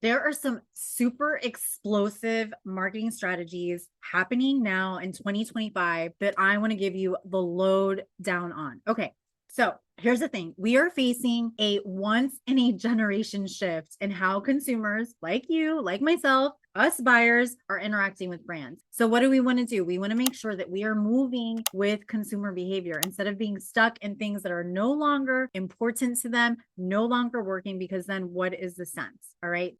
There are some super explosive marketing strategies happening now in 2025 that I want to give you the load down on. Okay. So here's the thing. We are facing a once in a generation shift in how consumers like you, like myself, us buyers are interacting with brands. So what do we want to do? We want to make sure that we are moving with consumer behavior instead of being stuck in things that are no longer important to them, no longer working, because then what is the sense? All right.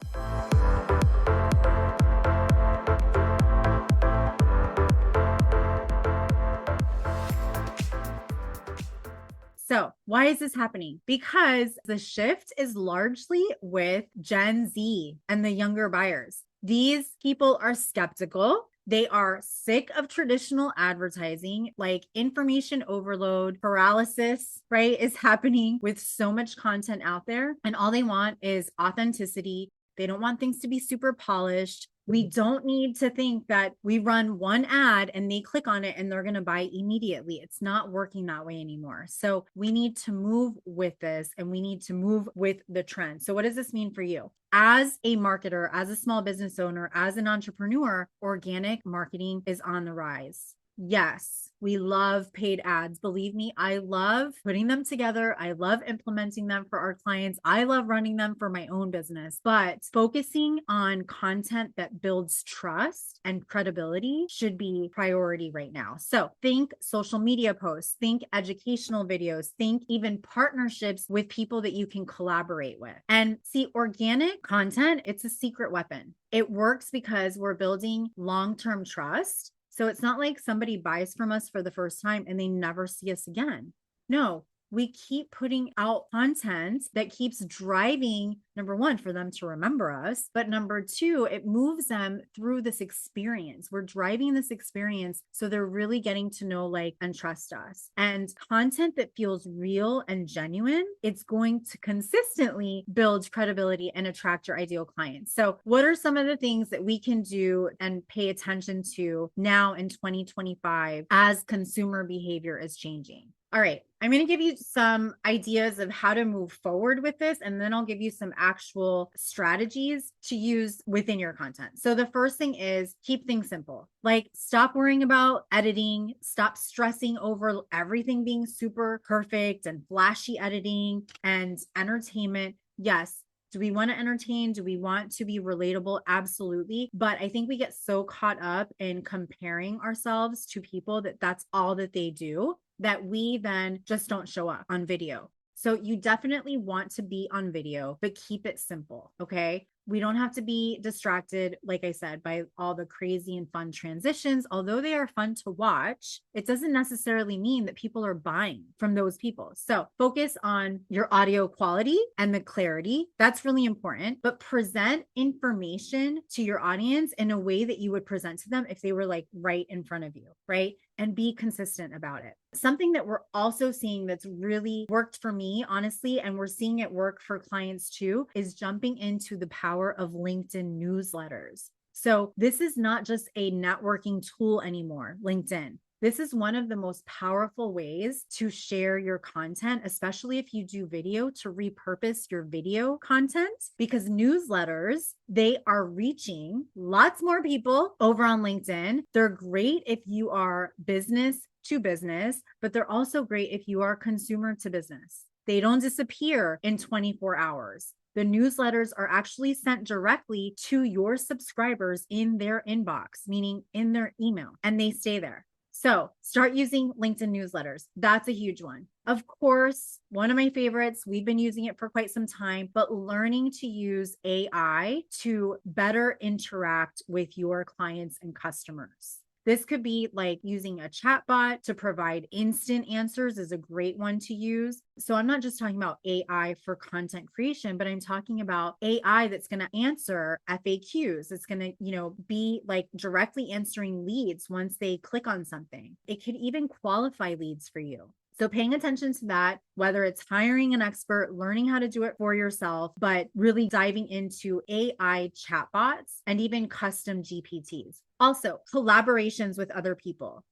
So, why is this happening? Because the shift is largely with Gen Z and the younger buyers. These people are skeptical. They are sick of traditional advertising, like information overload, paralysis, right? Is happening with so much content out there. And all they want is authenticity. They don't want things to be super polished. We don't need to think that we run one ad and they click on it and they're going to buy immediately. It's not working that way anymore. So we need to move with this and we need to move with the trend. So what does this mean for you? As a marketer, as a small business owner, as an entrepreneur, organic marketing is on the rise. Yes, we love paid ads. Believe me, I love putting them together. I love implementing them for our clients. I love running them for my own business. But focusing on content that builds trust and credibility should be priority right now. So think social media posts, think educational videos, think even partnerships with people that you can collaborate with. And see, organic content, it's a secret weapon. It works because we're building long-term trust. So it's not like somebody buys from us for the first time and they never see us again. No, we keep putting out content that keeps driving, number one, for them to remember us. But number two, it moves them through this experience. We're driving this experience. So they're really getting to know, like, and trust us. And content that feels real and genuine, it's going to consistently build credibility and attract your ideal clients. So what are some of the things that we can do and pay attention to now in 2025 as consumer behavior is changing? All right, I'm going to give you some ideas of how to move forward with this, and then I'll give you some actual strategies to use within your content. So the first thing is keep things simple. Like, stop worrying about editing, stop stressing over everything being super perfect and flashy editing and entertainment. Yes, do we want to entertain? Do we want to be relatable? Absolutely. But I think we get so caught up in comparing ourselves to people that that's all that they do, that we then just don't show up on video. So you definitely want to be on video, but keep it simple. Okay. We don't have to be distracted, like I said, by all the crazy and fun transitions. Although they are fun to watch, it doesn't necessarily mean that people are buying from those people. So focus on your audio quality and the clarity. That's really important, but present information to your audience in a way that you would present to them if they were like right in front of you, right? And be consistent about it. Something that we're also seeing that's really worked for me, honestly, and we're seeing it work for clients too, is jumping into the power of LinkedIn newsletters. So this is not just a networking tool anymore, LinkedIn. This is one of the most powerful ways to share your content, especially if you do video, to repurpose your video content, because newsletters, they are reaching lots more people over on LinkedIn. They're great if you are business to business, but they're also great if you are consumer to business. They don't disappear in 24 hours. The newsletters are actually sent directly to your subscribers in their inbox, meaning in their email, and they stay there. So start using LinkedIn newsletters. That's a huge one. Of course, one of my favorites, we've been using it for quite some time, but learning to use AI to better interact with your clients and customers. This could be like using a chatbot to provide instant answers is a great one to use. So I'm not just talking about AI for content creation, but I'm talking about AI that's going to answer FAQs. It's going to, be like directly answering leads once they click on something. It could even qualify leads for you. So paying attention to that, whether it's hiring an expert, learning how to do it for yourself, but really diving into AI chatbots and even custom GPTs. Also, collaborations with other people,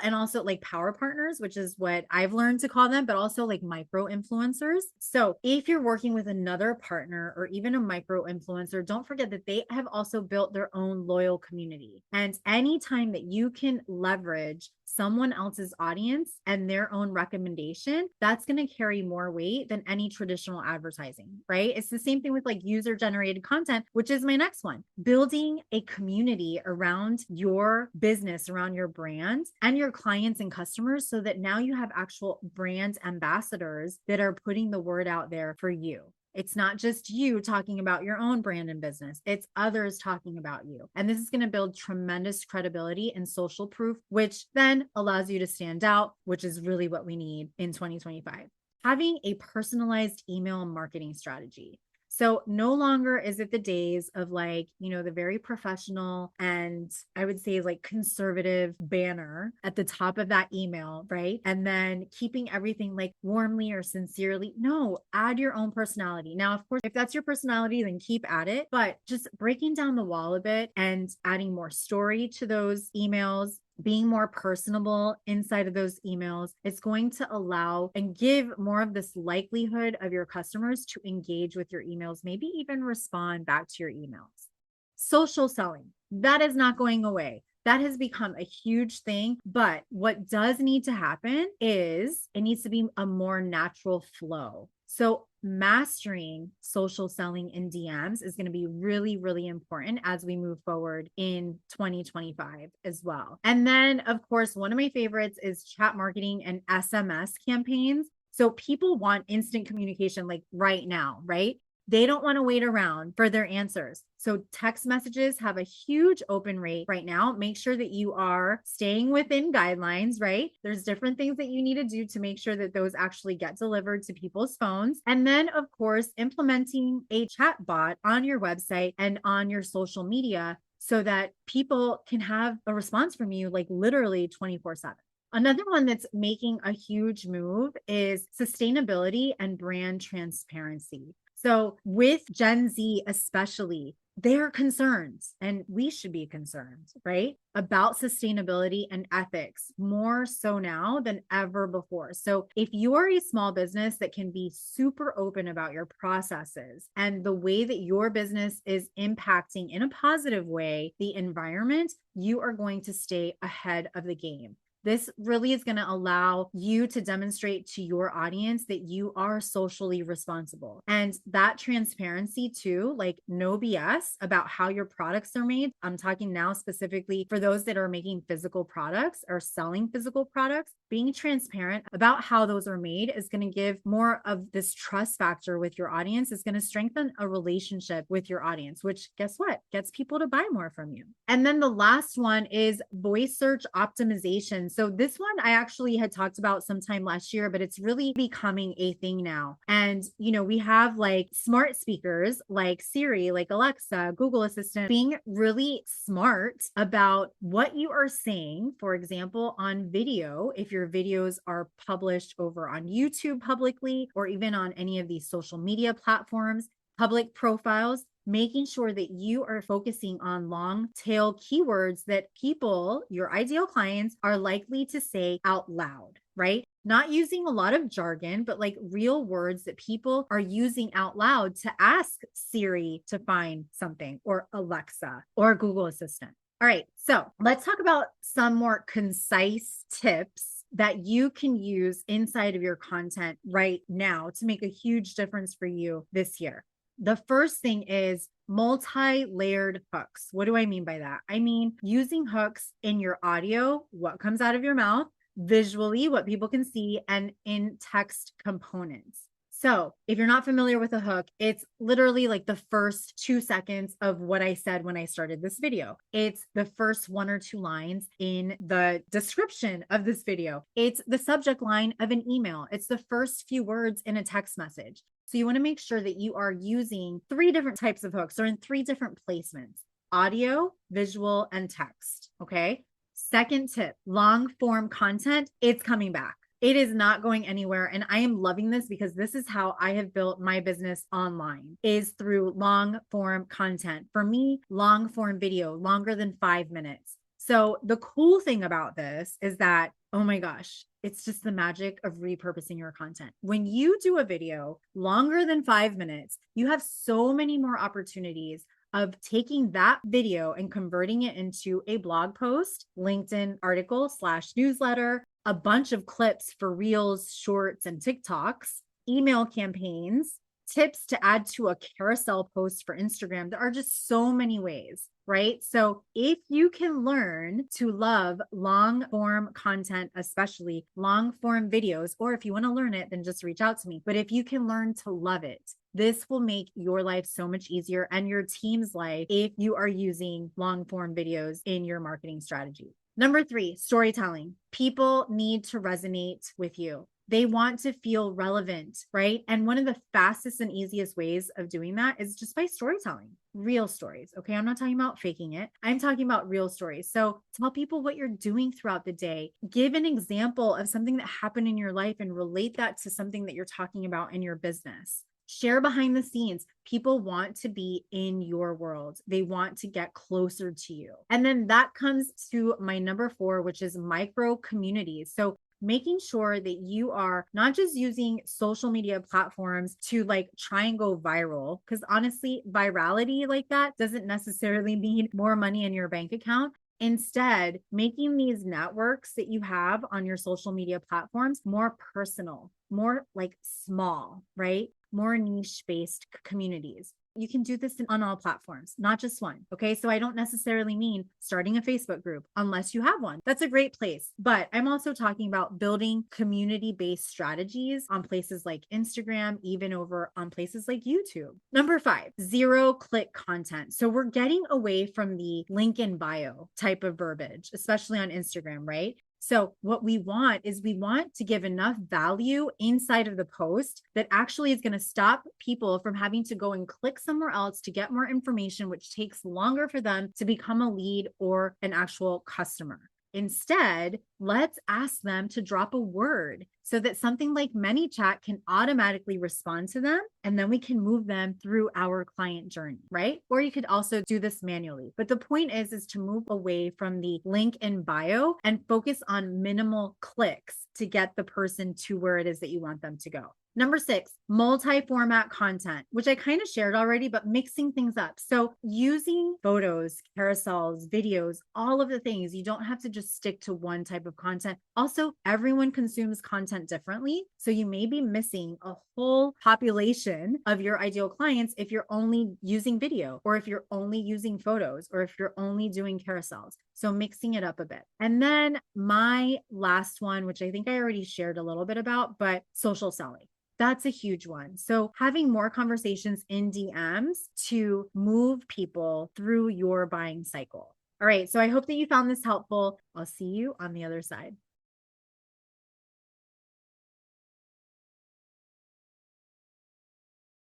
and also like power partners, which is what I've learned to call them, but also like micro influencers. So if you're working with another partner or even a micro influencer, don't forget that they have also built their own loyal community. And anytime that you can leverage someone else's audience and their own recommendation, that's going to carry more weight than any traditional advertising, right? It's the same thing with like user generated content, which is my next one. Building a community around your business, around your brand and your clients and customers, so that now you have actual brand ambassadors that are putting the word out there for you. It's not just you talking about your own brand and business. It's others talking about you. And this is going to build tremendous credibility and social proof, which then allows you to stand out, which is really what we need in 2025. Having a personalized email marketing strategy. So no longer is it the days of like, the very professional and I would say like conservative banner at the top of that email, right? And then keeping everything like warmly or sincerely. No, add your own personality. Now, of course, if that's your personality, then keep at it, but just breaking down the wall a bit and adding more story to those emails, being more personable inside of those emails, it's going to allow and give more of this likelihood of your customers to engage with your emails, maybe even respond back to your emails. Social selling, that is not going away. That has become a huge thing. But what does need to happen is it needs to be a more natural flow. So mastering social selling in DMs is going to be really, really important as we move forward in 2025 as well. And then, of course, one of my favorites is chat marketing and SMS campaigns. So people want instant communication like right now, right? They don't want to wait around for their answers. So text messages have a huge open rate right now. Make sure that you are staying within guidelines, right? There's different things that you need to do to make sure that those actually get delivered to people's phones. And then, of course, implementing a chat bot on your website and on your social media so that people can have a response from you like literally 24/7. Another one that's making a huge move is sustainability and brand transparency. So with Gen Z, especially, they're concerned, and we should be concerned, right? About sustainability and ethics more so now than ever before. So if you are a small business that can be super open about your processes and the way that your business is impacting in a positive way the environment, you are going to stay ahead of the game. This really is going to allow you to demonstrate to your audience that you are socially responsible. And that transparency too, like no BS about how your products are made. I'm talking now specifically for those that are making physical products or selling physical products. Being transparent about how those are made is going to give more of this trust factor with your audience. Is going to strengthen a relationship with your audience, which guess what? Gets people to buy more from you. And then the last one is voice search optimization. So this one I actually had talked about sometime last year, but it's really becoming a thing now. And, we have like smart speakers like Siri, like Alexa, Google Assistant, being really smart about what you are saying. For example, on video, if your videos are published over on YouTube publicly, or even on any of these social media platforms, public profiles, making sure that you are focusing on long tail keywords that people, your ideal clients, are likely to say out loud, right? Not using a lot of jargon, but like real words that people are using out loud to ask Siri to find something, or Alexa, or Google Assistant. All right, so let's talk about some more concise tips that you can use inside of your content right now to make a huge difference for you this year. The first thing is multi-layered hooks. What do I mean by that? I mean, using hooks in your audio, what comes out of your mouth, visually, what people can see, and in text components. So if you're not familiar with a hook, it's literally like the first 2 seconds of what I said when I started this video. It's the first 1 or 2 lines in the description of this video. It's the subject line of an email. It's the first few words in a text message. So you want to make sure that you are using 3 different types of hooks or in 3 different placements: audio, visual, and text. Okay. Second tip, long form content, it's coming back. It is not going anywhere. And I am loving this because this is how I have built my business online is through long form content. For me, long form video, longer than 5 minutes. So the cool thing about this is that, oh my gosh, it's just the magic of repurposing your content. When you do a video longer than 5 minutes, you have so many more opportunities of taking that video and converting it into a blog post, LinkedIn article / newsletter, a bunch of clips for reels, shorts, and TikToks, email campaigns, tips to add to a carousel post for Instagram. There are just so many ways, right? So if you can learn to love long form content, especially long form videos, or if you want to learn it, then just reach out to me. But if you can learn to love it, this will make your life so much easier and your team's life if you are using long form videos in your marketing strategy. Number 3, storytelling. People need to resonate with you. They want to feel relevant, right? And one of the fastest and easiest ways of doing that is just by storytelling, real stories. Okay. I'm not talking about faking it. I'm talking about real stories. So tell people what you're doing throughout the day. Give an example of something that happened in your life and relate that to something that you're talking about in your business. Share behind the scenes. People want to be in your world. They want to get closer to you. And then that comes to my number 4, which is micro communities. So making sure that you are not just using social media platforms to like try and go viral, because honestly, virality like that doesn't necessarily mean more money in your bank account. Instead, making these networks that you have on your social media platforms more personal, more like small, right? More niche based communities. You can do this on all platforms, not just one. Okay. So I don't necessarily mean starting a Facebook group unless you have one. That's a great place. But I'm also talking about building community based strategies on places like Instagram, even over on places like YouTube. Number 5, 0-click content. So we're getting away from the link in bio type of verbiage, especially on Instagram, right? So what we want is we want to give enough value inside of the post that actually is going to stop people from having to go and click somewhere else to get more information, which takes longer for them to become a lead or an actual customer. Instead, let's ask them to drop a word so that something like ManyChat can automatically respond to them, and then we can move them through our client journey, right? Or you could also do this manually. But the point is to move away from the link in bio and focus on minimal clicks to get the person to where it is that you want them to go. Number 6, multi-format content, which I kind of shared already, but mixing things up. So using photos, carousels, videos, all of the things, you don't have to just stick to one type of content. Also, everyone consumes content differently. So you may be missing a whole population of your ideal clients if you're only using video, or if you're only using photos, or if you're only doing carousels. So mixing it up a bit. And then my last one, which I think I already shared a little bit about, but social selling. That's a huge one. So having more conversations in DMs to move people through your buying cycle. All right. So I hope that you found this helpful. I'll see you on the other side.